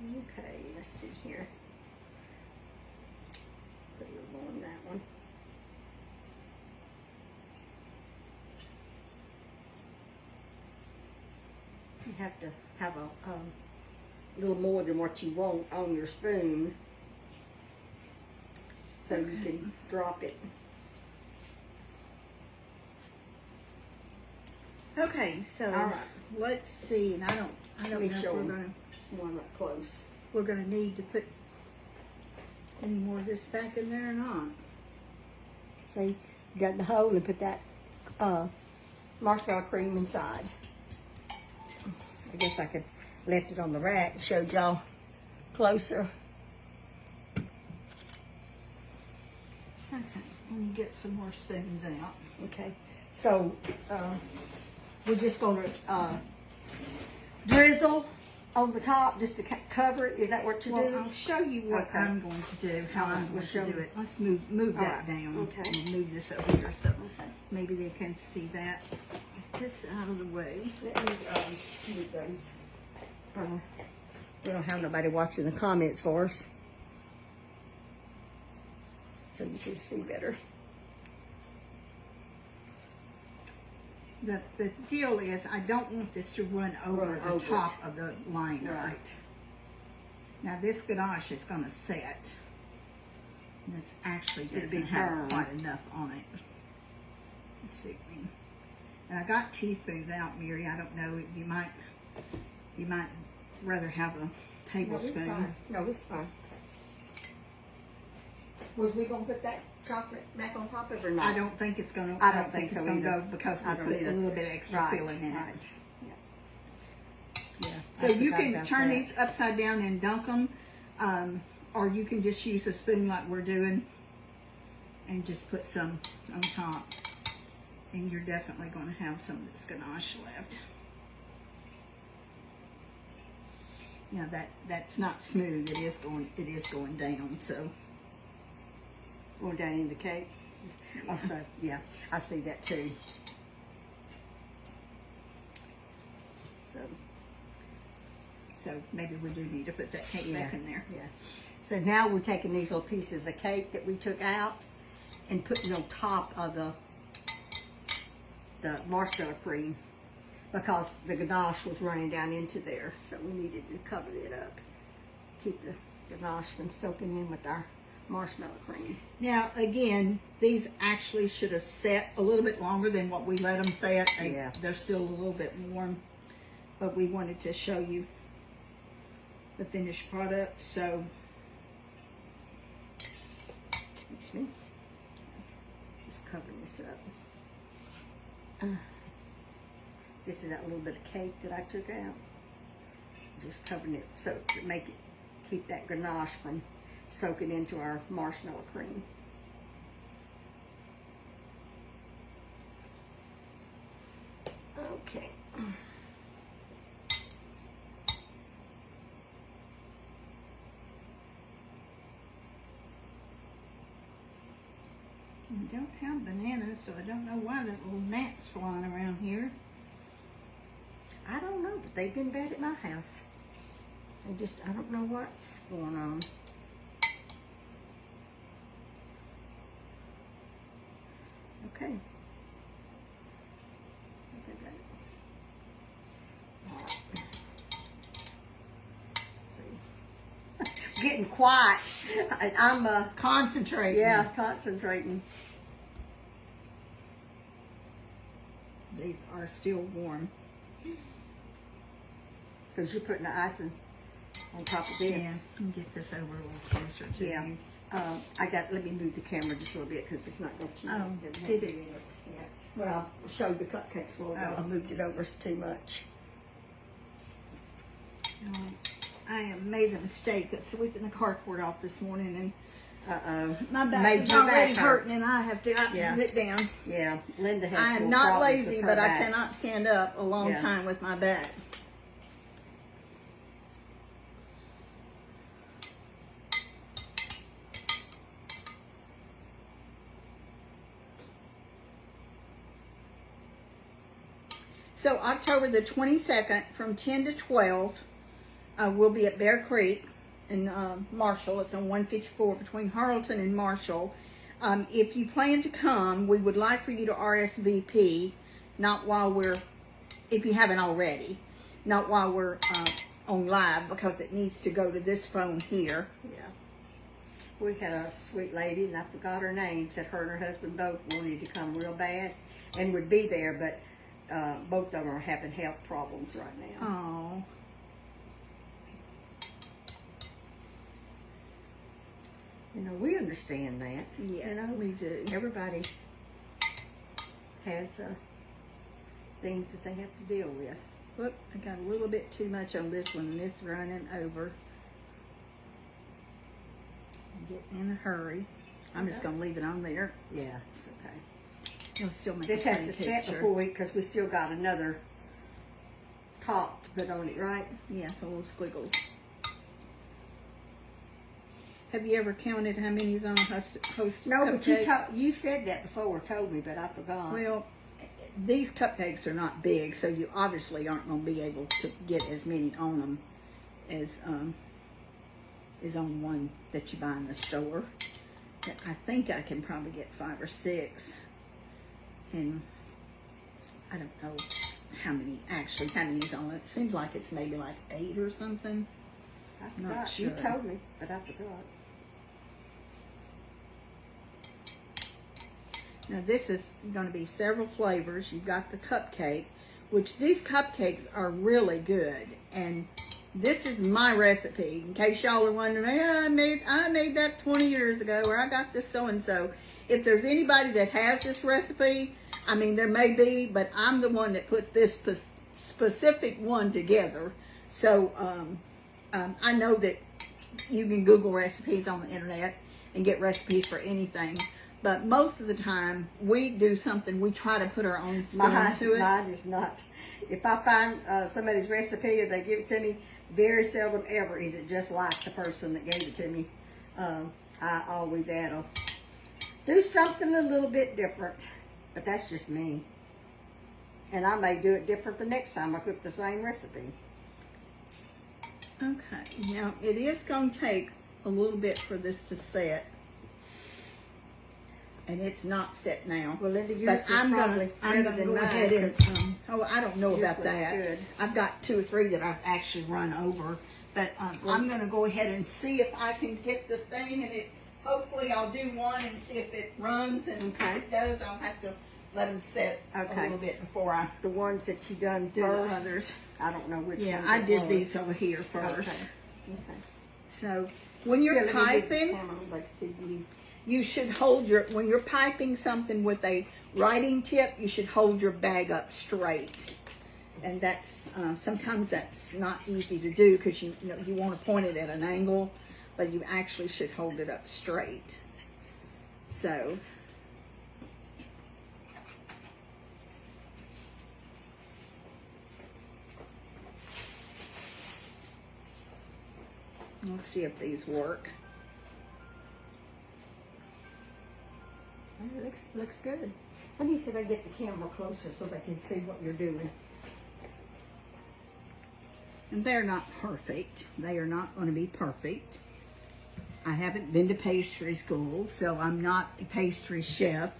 Okay, let's see here. Put a little more on that one. You have to have a little more than what you want on your spoon, so you can drop it. Okay, so All right. let's see, and I don't Let know me if show we're 'em. gonna One up close. need to put any more of this back in there or not. See, got the hole and put that marshmallow cream inside. I guess I could left it on the rack, showed y'all closer. Okay, let me get some more spoons out. Okay, so we're just gonna drizzle on the top just to cover it. Is that what you Well, do? I'll show you what Okay. I'm going to do, how I'm going show to do me. it. Let's move that right. down. Okay. And move this over here so Okay. maybe they can see that. Get this out of the way. Let me move those. We don't have nobody watching the comments for us, so you can see better. The deal is I don't want this to run over Run the over top of the liner. Right. Now this ganache is going to set. And it's actually It's doesn't have firm. quite enough on it. Let's see. And I got teaspoons out, Mary. I don't know. You might rather have a tablespoon. No, it's fine. Was we gonna put that chocolate back on top of it or not? I don't think it's going to. I don't think it's so going to either. go because we I don't put a either. little bit extra Right, filling in it. right. Yeah. So I you forgot can about turn that. these upside down and dunk them, or you can just use a spoon like we're doing and just put some on top. And you're definitely going to have some of this ganache left. Now that's not smooth. It is going down. So Going down in the cake. Oh, so yeah, I see that too. so maybe we do need to put that cake back in there. Yeah. So now we're taking these little pieces of cake that we took out and putting on top of the marshmallow cream because the ganache was running down into there. So we needed to cover it up. Keep the ganache from soaking in with our marshmallow cream. Now again, these actually should have set a little bit longer than what we let them set. They're still a little bit warm, but we wanted to show you the finished product. So, Excuse me. Just covering this up. This is that little bit of cake that I took out. Just covering it so to make it keep that ganache from soaking into our marshmallow cream. Okay. I don't have bananas, so I don't know why that little gnat's flying around here. I don't know, but they've been bad at my house. I don't know what's going on. Okay. See. Getting quiet. I'm Concentrating. yeah, concentrating. These are still warm. Because you're putting the icing on top of this. Yeah, let me get this over a little closer to Yeah. you. Let me move the camera just a little bit because it's not going to. Oh, did it? Yeah. When I showed the cupcakes a little bit, I moved it over too much. I have made the mistake of sweeping the cardboard off this morning, and my Made back is your already back hurt. hurting, and I have to Yeah. sit down. Yeah, Linda has. I am little not problems with lazy, her but I back. cannot stand up a long Yeah. time with my back. So October the 22nd from 10 to 12, we'll be at Bear Creek in Marshall. It's on 154 between Harleton and Marshall. If you plan to come, we would like for you to RSVP, not while we're, if you haven't already, not while we're on live, because it needs to go to this phone here. Yeah. We had a sweet lady, and I forgot her name, said her and her husband both wanted to come real bad and would be there, but both of them are having health problems right now. Oh. You know, we understand that. Yeah, you know, we do. Everybody has things that they have to deal with. Whoop, I got a little bit too much on this one, and it's running over. I'm getting in a hurry. I'm just going to leave it on there. Yeah, it's okay. It'll still make This a has pretty to set picture. before because we still got another top to put on it, right? Yeah, the little squiggles. Have you ever counted how many's on a Hostess No, but you cupcake? you said that before, told me, but I forgot. Well, these cupcakes are not big, so you obviously aren't going to be able to get as many on them as is on one that you buy in the store. But I think I can probably get 5 or 6, and I don't know how many's on it. It seems like it's maybe like 8 or something. I Not forgot. sure. You told me, but I forgot. Now this is going to be several flavors. You've got the cupcake, which these cupcakes are really good. And this is my recipe. In case y'all are wondering, hey, I made that 20 years ago, or I got this so-and-so. If there's anybody that has this recipe, I mean, there may be, but I'm the one that put this specific one together. So I know that you can Google recipes on the internet and get recipes for anything. But most of the time, we do something, we try to put our own spin to it. Mine is not. If I find somebody's recipe or they give it to me, very seldom ever is it just like the person that gave it to me. I always do something a little bit different. But that's just me. And I may do it different the next time I cook the same recipe. Okay, now it is going to take a little bit for this to set. And it's not set now. Well, Linda, yours but is I'm probably gonna better than go mine, ahead and 'cause I don't know yours about looks that. good. I've got 2 or 3 that I've actually run over, but I'm gonna go ahead and see if I can get the thing, and hopefully I'll do one and see if it runs, and if it does, I'll have to let them set a little bit before I the ones that you done do first, the others. I don't know which Yeah, ones I it did was. these over here first. Okay. So when you're piping, you should hold when you're piping something with a writing tip, you should hold your bag up straight. And that's, sometimes that's not easy to do because you want to point it at an angle, but you actually should hold it up straight. So, let's see if these work. It looks good. Let me see if I get the camera closer so they can see what you're doing. And they're not perfect. They are not going to be perfect. I haven't been to pastry school, so I'm not a pastry chef.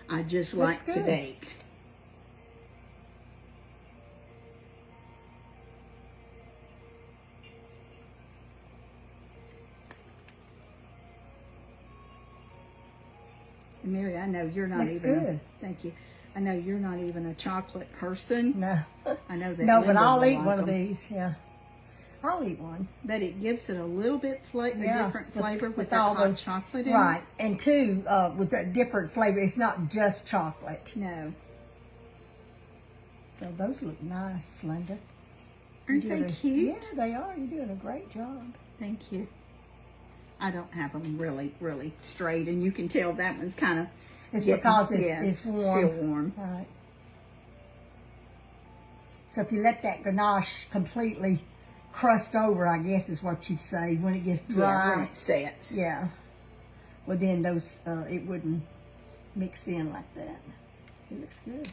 I just like to bake. Mary, I know you're not Looks even. good. Thank you. I know you're not even a chocolate person. No. I know that. No, but Linda I'll will eat like one of them. these, yeah. I'll eat one. But it gives it a little bit a different flavor with that all hot the chocolate in right. And two, with a different flavor. It's not just chocolate. it. No. So those look nice, Linda. Aren't they cute? Yeah, they are. You're doing a great job. Thank you. I don't have them really straight, and you can tell that one's kind of. It's because it's warm. Still warm. Right. So if you let that ganache completely crust over, I guess is what you'd say, when it gets Yeah, dry. when it sets. Yeah. Well, then those, it wouldn't mix in like that. It looks good.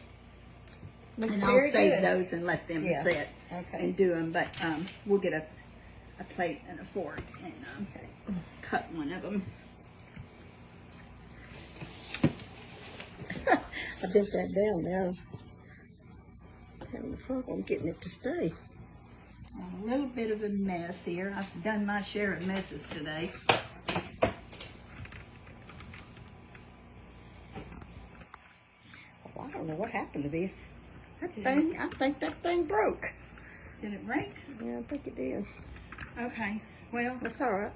Looks And very I'll save good. those and let them Yeah. set Okay. and do them. But we'll get a plate and a fork and cut one of them. I bent that down now. Having a problem getting it to stay. A little bit of a mess here. I've done my share of messes today. Well, I don't know what happened to this. I think that thing broke. Did it break? Yeah, I think it did. Okay. Well, That's all right.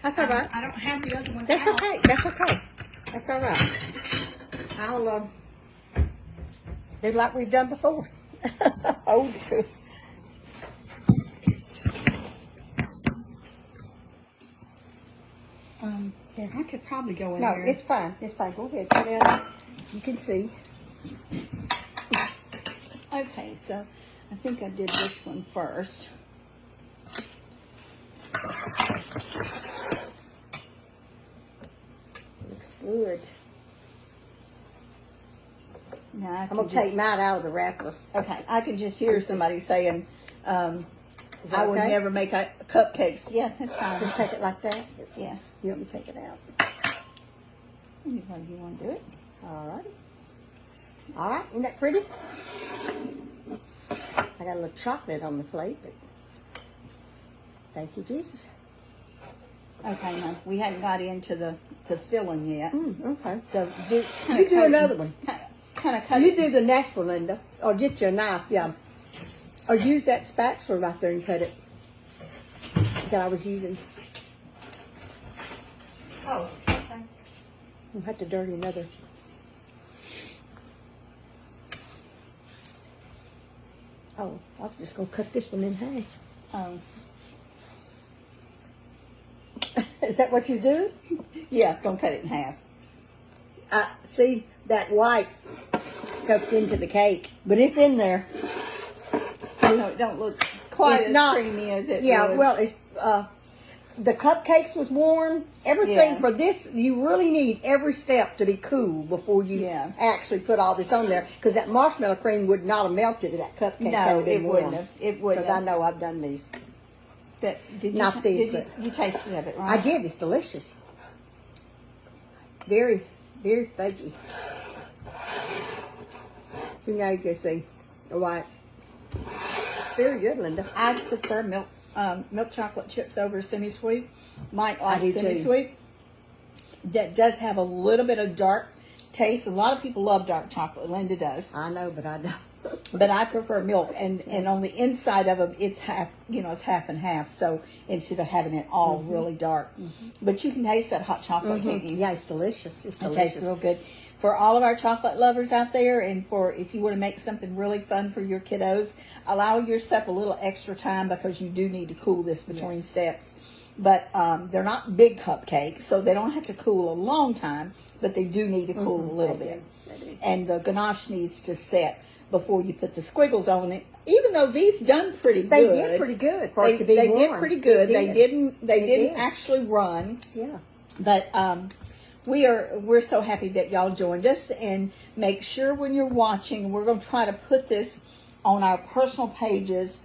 That's all right. I don't have the other one. That's out. okay. That's okay. That's all right. I'll do like we've done before. Hold it to. There, I could probably go in No, there. it's fine. It's fine. Go ahead. Go down. You can see. Okay, so I think I did this one first. Looks good. Now I I'm can gonna just, take mine out of the wrapper. Okay, I can just hear somebody saying, Is that "I would okay? never make cupcakes." Yeah, that's fine. Just take it like that. Yeah. You want me to take it out? Anybody you want to do it? All right. All right. Isn't that pretty? I got a little chocolate on the plate, but thank you, Jesus. Okay, no, we hadn't got into the filling yet. Okay. So You do another one. Kind of cut You it. do the next one, Linda. Or get your knife, yeah. Or use that spatula right there and cut it. That I was using. Oh, okay. I'll have to dirty another. Oh, I'm just going to cut this one in half. Oh, Is that what you do? yeah. Don't cut it in half. See, that white soaked into the cake. But it's in there. So it don't look quite It's as not- creamy as it Yeah, would. well, it's the cupcakes was warm. Everything Yeah. for this, you really need every step to be cool before you Yeah. actually put all this on there. Because that marshmallow cream would not have melted if that cupcake No, had been it warm. wouldn't have. It wouldn't Because I have. know I've done these. But did you Not ta- these, did you tasted of it, I right? did. It's delicious. Very, very fudgy. So now you can see the white. Very good, Linda. I prefer milk chocolate chips over semi-sweet. Mike I do likes too. semi-sweet. That does have a little bit of dark taste. A lot of people love dark chocolate. Linda does. I know, but I don't. But I prefer milk, and on the inside of them, it's half. It's half and half. So instead of having it all really dark, but you can taste that hot chocolate, can't you? Yeah, it's delicious. It's It delicious. tastes real good. For all of our chocolate lovers out there, and for if you want to make something really fun for your kiddos, allow yourself a little extra time because you do need to cool this between Yes. steps. But they're not big cupcakes, so they don't have to cool a long time, but they do need to cool a little They do. bit. They do. And the ganache needs to set before you put the squiggles on it. Even though these done pretty They good. did pretty good for They, it to be they warm. did pretty good. It They did. didn't. They It didn't did. actually run. Yeah. But we're so happy that y'all joined us, and make sure when you're watching, we're going to try to put this on our personal pages.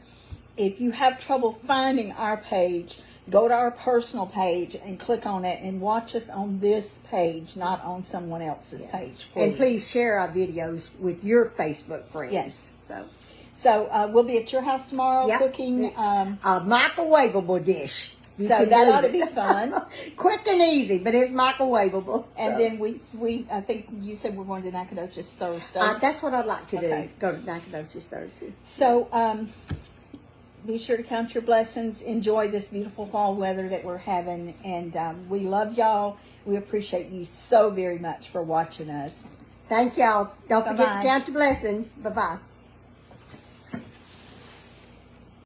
If you have trouble finding our page, go to our personal page and click on it and watch us on this page, not on someone else's page. And please share our videos with your Facebook friends. Yes. So we'll be at your house tomorrow Yep. cooking. a microwavable dish. You So can that do ought to it. be fun. Quick and easy, but it's microwavable. And So, then we I think you said we're going to Nacogdoches Thursday. that's what I'd like to Okay. do. Go to Nacogdoches Thursday. So, be sure to count your blessings. Enjoy this beautiful fall weather that we're having. And we love y'all. We appreciate you so very much for watching us. Thank y'all. Don't forget Bye-bye. to count your blessings. Bye-bye.